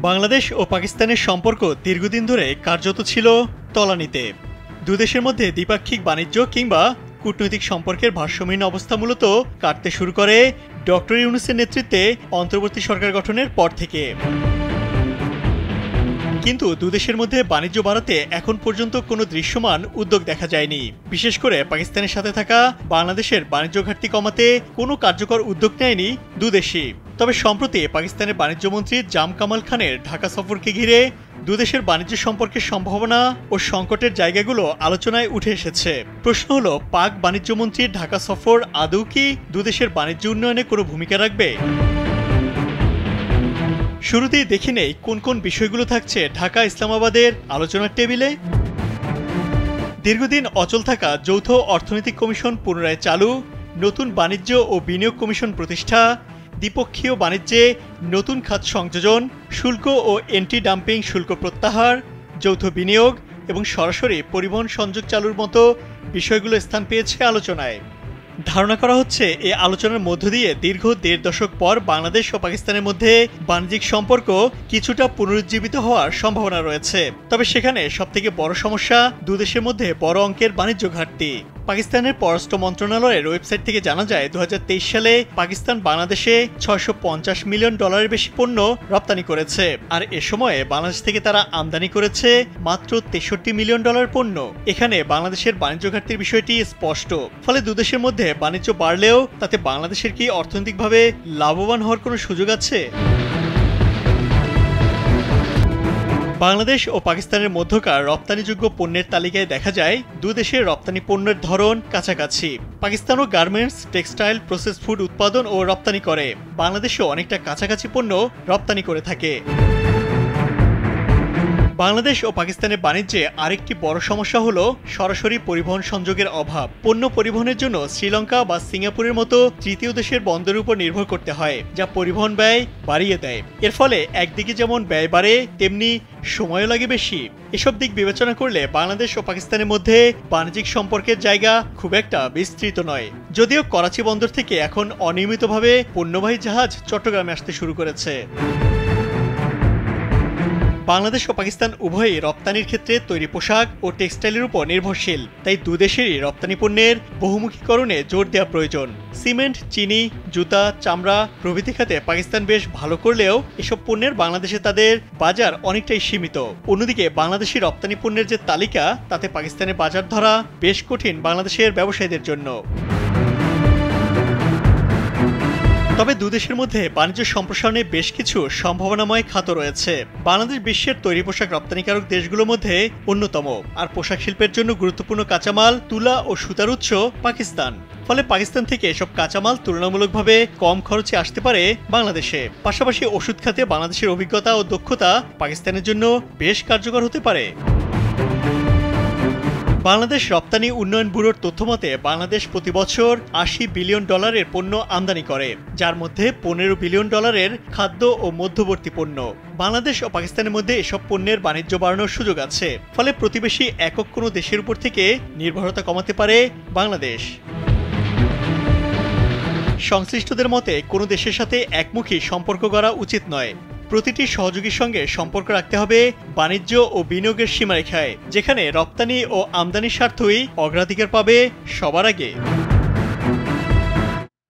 বাংলাদেশ ও পাকিস্তানের সম্পর্ক দীর্ঘদিন ধরে কার্যত ছিল তলানিতে। দুদেশের মধ্যে দ্বিপাক্ষিক বাণিজ্য কিংবা কূটনৈতিক সম্পর্কের ভারসাম্যহীন অবস্থা মূলত কাটতে শুরু করে ডক্টর ইউনূসের নেতৃত্বে অন্তর্বর্তী সরকার গঠনের পর থেকে। কিন্তু দুদেশের মধ্যে বাণিজ্য বাড়াতে এখন পর্যন্ত কোনো দৃশ্যমান উদ্যোগ দেখা যায়নি। বিশেষ করে পাকিস্তানের সাথে থাকা বাংলাদেশের বাণিজ্য ঘাটতি কমাতে কোনো কার্যকর উদ্যোগ নেয়নি দুদেশই। তবে সম্প্রতি পাকিস্তানের বাণিজ্যমন্ত্রী জাম কামাল খানের ঢাকা সফরকে ঘিরে দুদেশের বাণিজ্য সম্পর্কের সম্ভাবনা ও সংকটের জায়গাগুলো আলোচনায় উঠে এসেছে। প্রশ্ন হলো, পাক বাণিজ্যমন্ত্রীর ঢাকা সফর আদৌ কি দুদেশের বাণিজ্য উন্নয়নে কোনো ভূমিকা রাখবে? শুরুতেই দেখে নেই কোন কোন বিষয়গুলো থাকছে ঢাকা ইসলামাবাদের আলোচনার টেবিলে। দীর্ঘদিন অচল থাকা যৌথ অর্থনৈতিক কমিশন পুনরায় চালু, নতুন বাণিজ্য ও বিনিয়োগ কমিশন প্রতিষ্ঠা, দ্বিপক্ষীয় বাণিজ্যে নতুন খাত সংযোজন, শুল্ক ও এন্টি ডাম্পিং শুল্ক প্রত্যাহার, যৌথ বিনিয়োগ এবং সরাসরি পরিবহন সংযোগ চালুর মতো বিষয়গুলো স্থান পেয়েছে আলোচনায়। ধারণা করা হচ্ছে এই আলোচনার মধ্য দিয়ে দীর্ঘ ১.৫ দশক পর বাংলাদেশ ও পাকিস্তানের মধ্যে বাণিজ্যিক সম্পর্ক কিছুটা পুনরুজ্জীবিত হওয়ার সম্ভাবনা রয়েছে। তবে সেখানে সবথেকে বড় সমস্যা দুদেশের মধ্যে বড় অঙ্কের বাণিজ্য ঘাটতি। পাকিস্তানের পররাষ্ট্র মন্ত্রণালয়ের ওয়েবসাইট থেকে জানা যায়, ২০২৩ সালে পাকিস্তান বাংলাদেশে $৬৫০ মিলিয়ন বেশি পণ্য রপ্তানি করেছে, আর এ সময়ে বাংলাদেশ থেকে তারা আমদানি করেছে মাত্র $৬৩ মিলিয়ন পণ্য। এখানে বাংলাদেশের বাণিজ্য ঘাটতির বিষয়টি স্পষ্ট। ফলে দুদেশের মধ্যে বাণিজ্য বাড়লেও তাতে বাংলাদেশের কি অর্থনৈতিকভাবে লাভবান হওয়ার কোনো সুযোগ আছে? বাংলাদেশ ও পাকিস্তানের মধ্যকার রপ্তানিযোগ্য পণ্যের তালিকায় দেখা যায় দুদেশের রপ্তানি পণ্যের ধরন কাছাকাছি। পাকিস্তানও গার্মেন্টস, টেক্সটাইল, প্রসেস ফুড উৎপাদন ও রপ্তানি করে। বাংলাদেশও অনেকটা কাছাকাছি পণ্য রপ্তানি করে থাকে। বাংলাদেশ ও পাকিস্তানের বাণিজ্যে আরেকটি বড় সমস্যা হলো সরাসরি পরিবহন সংযোগের অভাব। পণ্য পরিবহনের জন্য শ্রীলঙ্কা বা সিঙ্গাপুরের মতো তৃতীয় দেশের বন্দরের উপর নির্ভর করতে হয়, যা পরিবহন ব্যয় বাড়িয়ে দেয়। এর ফলে একদিকে যেমন ব্যয় বাড়ে, তেমনি সময়ও লাগে বেশি। এসব দিক বিবেচনা করলে বাংলাদেশ ও পাকিস্তানের মধ্যে বাণিজ্যিক সম্পর্কের জায়গা খুব একটা বিস্তৃত নয়। যদিও করাচি বন্দর থেকে এখন অনিয়মিতভাবে পণ্যবাহী জাহাজ চট্টগ্রামে আসতে শুরু করেছে। বাংলাদেশ ও পাকিস্তান উভয়ই রপ্তানির ক্ষেত্রে তৈরি পোশাক ও টেক্সটাইলের উপর নির্ভরশীল। তাই দুদেশেরই রপ্তানি পণ্যের বহুমুখীকরণে জোর দেওয়া প্রয়োজন। সিমেন্ট, চিনি, জুতা, চামড়া প্রভৃতি খাতে পাকিস্তান বেশ ভালো করলেও এসব পণ্যের বাংলাদেশে তাদের বাজার অনেকটাই সীমিত। অন্যদিকে বাংলাদেশি রপ্তানি পণ্যের যে তালিকা, তাতে পাকিস্তানের বাজার ধরা বেশ কঠিন বাংলাদেশের ব্যবসায়ীদের জন্য। তবে দুদেশের মধ্যে বাণিজ্য সম্প্রসারণে বেশ কিছু সম্ভাবনাময় খাত রয়েছে। বাংলাদেশ বিশ্বের তৈরি পোশাক রপ্তানিকারক দেশগুলোর মধ্যে অন্যতম, আর পোশাক শিল্পের জন্য গুরুত্বপূর্ণ কাঁচামাল তুলা ও সুতার উৎস পাকিস্তান। ফলে পাকিস্তান থেকে এসব কাঁচামাল তুলনামূলকভাবে কম খরচে আসতে পারে বাংলাদেশে। পাশাপাশি ওষুধ খাতে বাংলাদেশের অভিজ্ঞতা ও দক্ষতা পাকিস্তানের জন্য বেশ কার্যকর হতে পারে। বাংলাদেশ রপ্তানি উন্নয়ন ব্যুরোর তথ্যমতে বাংলাদেশ প্রতি বছর $৮০ বিলিয়ন পণ্য আমদানি করে, যার মধ্যে $১৫ বিলিয়ন খাদ্য ও মধ্যবর্তী পণ্য। বাংলাদেশ ও পাকিস্তানের মধ্যে এসব পণ্যের বাণিজ্য বাড়ানোর সুযোগ আছে। ফলে প্রতিবেশী একক কোনো দেশের উপর থেকে নির্ভরতা কমাতে পারে বাংলাদেশ। সংশ্লিষ্টদের মতে কোনো দেশের সাথে একমুখী সম্পর্ক গড়া উচিত নয়। প্রতিটি সহযোগীর সঙ্গে সম্পর্ক রাখতে হবে বাণিজ্য ও বিনিয়োগের সীমারেখায়, যেখানে রপ্তানি ও আমদানির স্বার্থই অগ্রাধিকার পাবে সবার আগে।